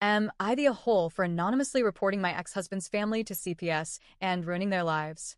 Am I the a-hole for anonymously reporting my ex-husband's family to CPS and ruining their lives?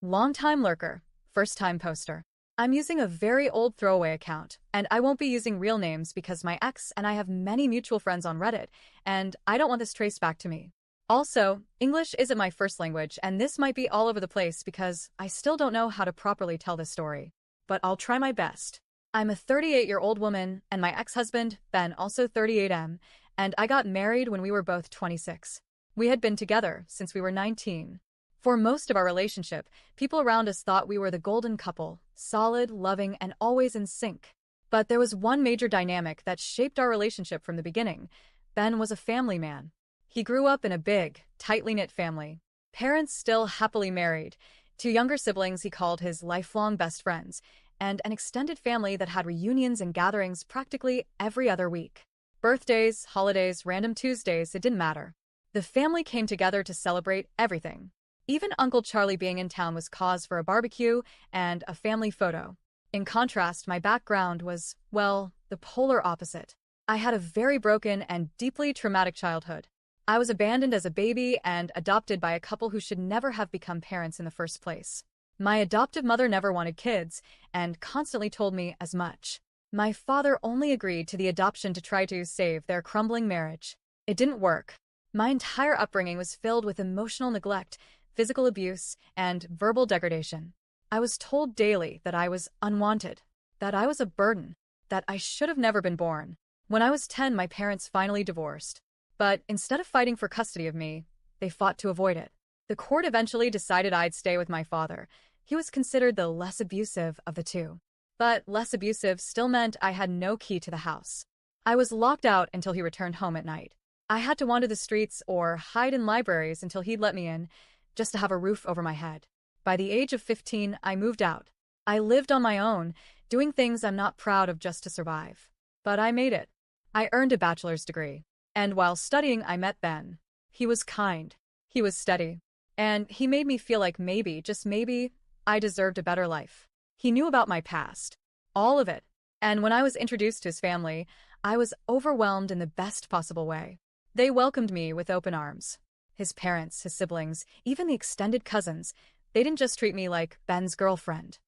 Long-time lurker, first-time poster. I'm using a very old throwaway account, and I won't be using real names because my ex and I have many mutual friends on Reddit, and I don't want this traced back to me. Also, English isn't my first language, and this might be all over the place because I still don't know how to properly tell this story. But I'll try my best. I'm a 38-year-old woman, and my ex-husband, Ben, also 38M, and I got married when we were both 26. We had been together since we were 19. For most of our relationship, people around us thought we were the golden couple, solid, loving, and always in sync. But there was one major dynamic that shaped our relationship from the beginning. Ben was a family man. He grew up in a big, tightly knit family. Parents still happily married, two younger siblings he called his lifelong best friends, and an extended family that had reunions and gatherings practically every other week. Birthdays, holidays, random Tuesdays, it didn't matter. The family came together to celebrate everything. Even Uncle Charlie being in town was cause for a barbecue and a family photo. In contrast, my background was, well, the polar opposite. I had a very broken and deeply traumatic childhood. I was abandoned as a baby and adopted by a couple who should never have become parents in the first place. My adoptive mother never wanted kids and constantly told me as much. My father only agreed to the adoption to try to save their crumbling marriage. It didn't work. My entire upbringing was filled with emotional neglect, physical abuse, and verbal degradation. I was told daily that I was unwanted, that I was a burden, that I should have never been born. When I was 10, my parents finally divorced. But instead of fighting for custody of me, they fought to avoid it. The court eventually decided I'd stay with my father. He was considered the less abusive of the two. But less abusive still meant I had no key to the house. I was locked out until he returned home at night. I had to wander the streets or hide in libraries until he'd let me in, just to have a roof over my head. By the age of 15, I moved out. I lived on my own, doing things I'm not proud of just to survive. But I made it. I earned a bachelor's degree. And while studying, I met Ben. He was kind. He was steady. And he made me feel like maybe, just maybe, I deserved a better life. He knew about my past. All of it. And when I was introduced to his family, I was overwhelmed in the best possible way. They welcomed me with open arms. His parents, his siblings, even the extended cousins, they didn't just treat me like Ben's girlfriend.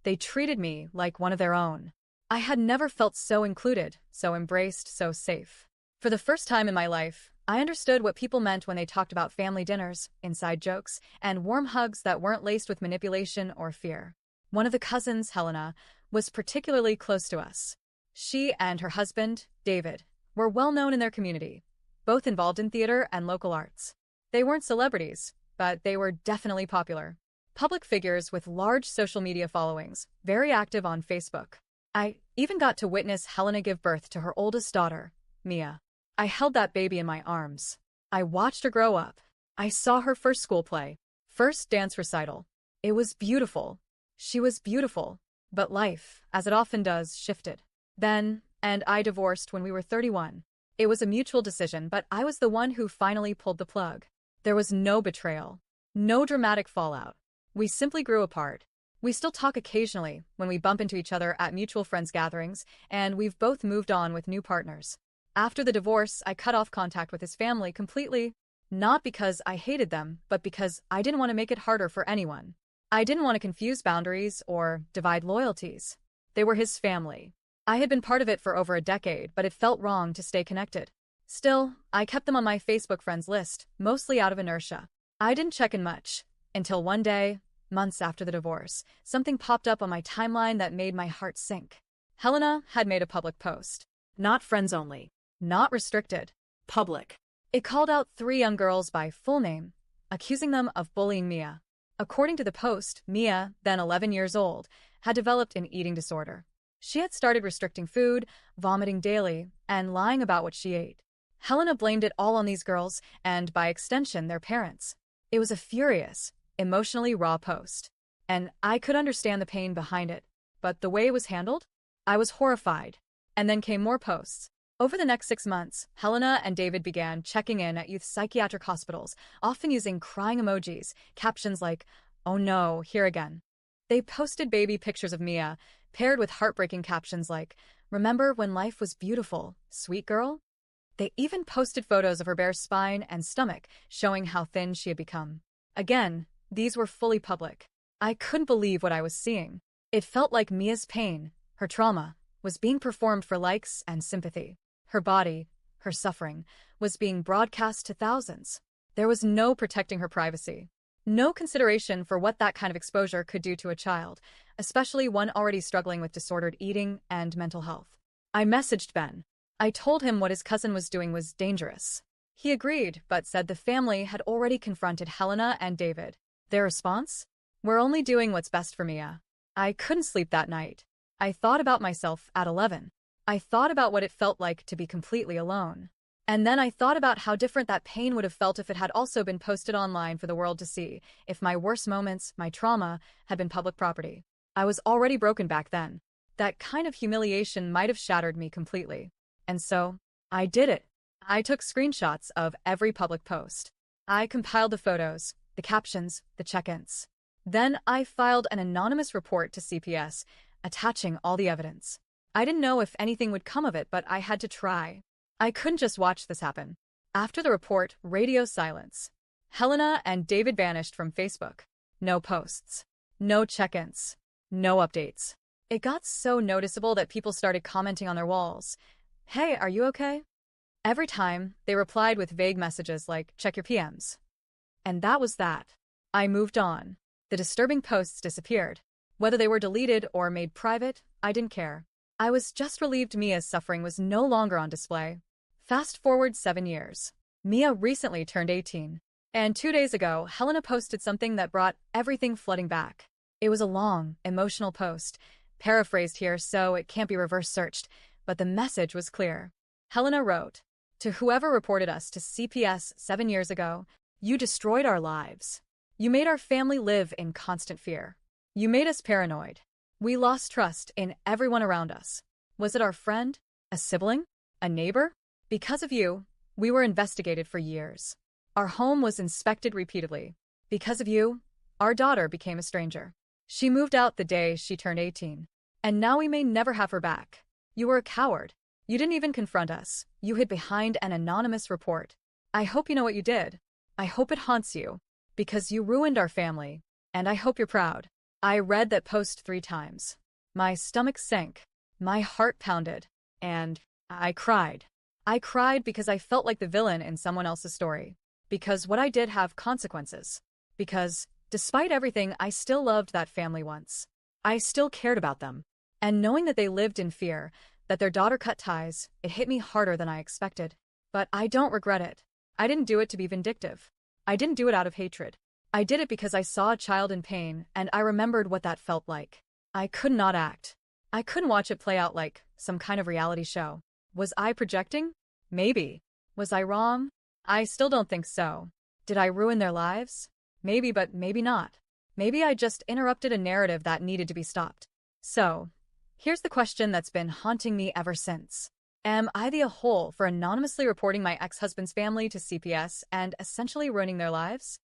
They treated me like one of their own. I had never felt so included, so embraced, so safe. For the first time in my life, I understood what people meant when they talked about family dinners, inside jokes, and warm hugs that weren't laced with manipulation or fear. One of the cousins, Helena, was particularly close to us. She and her husband, David, were well known in their community, both involved in theater and local arts. They weren't celebrities, but they were definitely popular. Public figures with large social media followings, very active on Facebook. I even got to witness Helena give birth to her oldest daughter, Mia. I held that baby in my arms. I watched her grow up. I saw her first school play, first dance recital. It was beautiful. She was beautiful. But life, as it often does, shifted. Ben and I divorced when we were 31. It was a mutual decision, but I was the one who finally pulled the plug. There was no betrayal, no dramatic fallout. We simply grew apart. We still talk occasionally when we bump into each other at mutual friends' gatherings, and we've both moved on with new partners. After the divorce, I cut off contact with his family completely, not because I hated them, but because I didn't want to make it harder for anyone. I didn't want to confuse boundaries or divide loyalties. They were his family. I had been part of it for over a decade, but it felt wrong to stay connected. Still, I kept them on my Facebook friends list, mostly out of inertia. I didn't check in much, until one day, months after the divorce, something popped up on my timeline that made my heart sink. Helena had made a public post. Not friends only. Not restricted. Public. It called out 3 young girls by full name, accusing them of bullying Mia. According to the post, Mia, then 11 years old, had developed an eating disorder. She had started restricting food, vomiting daily, and lying about what she ate. Helena blamed it all on these girls, and by extension, their parents. It was a furious, emotionally raw post. And I could understand the pain behind it. But the way it was handled? I was horrified. And then came more posts. Over the next 6 months, Helena and David began checking in at youth psychiatric hospitals, often using crying emojis, captions like, "Oh no, here again." They posted baby pictures of Mia, paired with heartbreaking captions like, "Remember when life was beautiful, sweet girl?" They even posted photos of her bare spine and stomach, showing how thin she had become. Again, these were fully public. I couldn't believe what I was seeing. It felt like Mia's pain, her trauma, was being performed for likes and sympathy. Her body, her suffering, was being broadcast to thousands. There was no protecting her privacy. No consideration for what that kind of exposure could do to a child, especially one already struggling with disordered eating and mental health. I messaged Ben. I told him what his cousin was doing was dangerous. He agreed, but said the family had already confronted Helena and David. Their response? We're only doing what's best for Mia. I couldn't sleep that night. I thought about myself at 11. I thought about what it felt like to be completely alone. And then I thought about how different that pain would have felt if it had also been posted online for the world to see, if my worst moments, my trauma, had been public property. I was already broken back then. That kind of humiliation might have shattered me completely. And so, I did it. I took screenshots of every public post. I compiled the photos, the captions, the check-ins. Then I filed an anonymous report to CPS, attaching all the evidence. I didn't know if anything would come of it, but I had to try. I couldn't just watch this happen. After the report, radio silence. Helena and David vanished from Facebook. No posts. No check-ins. No updates. It got so noticeable that people started commenting on their walls. Hey, are you okay? Every time, they replied with vague messages like, check your PMs. And that was that. I moved on. The disturbing posts disappeared. Whether they were deleted or made private, I didn't care. I was just relieved Mia's suffering was no longer on display. Fast forward 7 years. Mia recently turned 18. And 2 days ago, Helena posted something that brought everything flooding back. It was a long, emotional post, paraphrased here so it can't be reverse searched, but the message was clear. Helena wrote, "To whoever reported us to CPS 7 years ago, you destroyed our lives. You made our family live in constant fear. You made us paranoid. We lost trust in everyone around us. Was it our friend? A sibling? A neighbor? Because of you, we were investigated for years. Our home was inspected repeatedly. Because of you, our daughter became a stranger. She moved out the day she turned 18. And now we may never have her back. You were a coward. You didn't even confront us. You hid behind an anonymous report. I hope you know what you did. I hope it haunts you. Because you ruined our family. And I hope you're proud." I read that post 3 times. My stomach sank. My heart pounded. And I cried. I cried because I felt like the villain in someone else's story. Because what I did have consequences. Because, despite everything, I still loved that family once. I still cared about them. And knowing that they lived in fear, that their daughter cut ties, it hit me harder than I expected. But I don't regret it. I didn't do it to be vindictive. I didn't do it out of hatred. I did it because I saw a child in pain, and I remembered what that felt like. I could not act. I couldn't watch it play out like some kind of reality show. Was I projecting? Maybe. Was I wrong? I still don't think so. Did I ruin their lives? Maybe, but maybe not. Maybe I just interrupted a narrative that needed to be stopped. So, here's the question that's been haunting me ever since. Am I the a-hole for anonymously reporting my ex-husband's family to CPS and essentially ruining their lives?